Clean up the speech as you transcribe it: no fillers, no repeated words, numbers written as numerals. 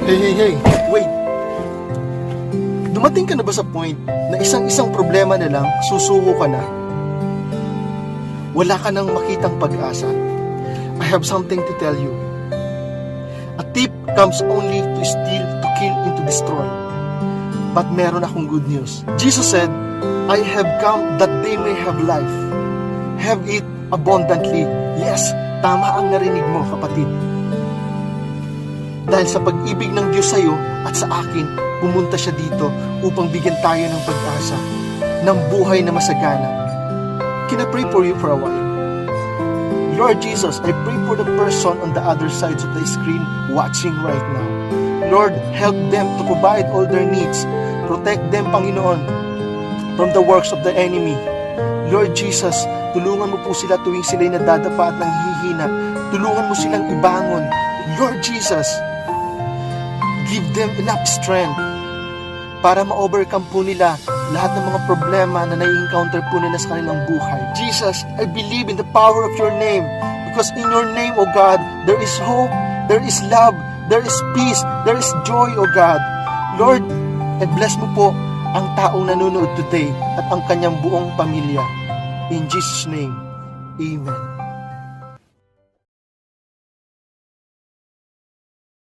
Hey, wait. Dumating ka na ba sa point na isang problema na lang, susuko ka na? Wala ka nang makitang pag-asa? I have something to tell you. A thief comes only to steal, to kill, and to destroy. But meron akong good news. Jesus said, I have come that they may have life. Have it abundantly. Yes, tama ang narinig mo, kapatid. Dahil sa pag-ibig ng Diyos sa iyo at sa akin, pumunta siya dito upang bigyan tayo ng pag-asa, ng buhay na masagana. Can I pray for you for a while? Lord Jesus, I pray for the person on the other side of the screen watching right now. Lord, help them to provide all their needs. Protect them, Panginoon, from the works of the enemy. Lord Jesus, tulungan mo po sila tuwing sila'y nadadapa at nanghihina. Tulungan mo silang ibangon. Lord Jesus, give them enough strength para ma-overcome po nila lahat ng mga problema na nai-encounter po nila sa kanilang buhay. Jesus, I believe in the power of your name, because in your name, O God, there is hope, there is love, there is peace, there is joy, O God. Lord, bless mo po ang taong nanonood today at ang kanyang buong pamilya. In Jesus' name, Amen.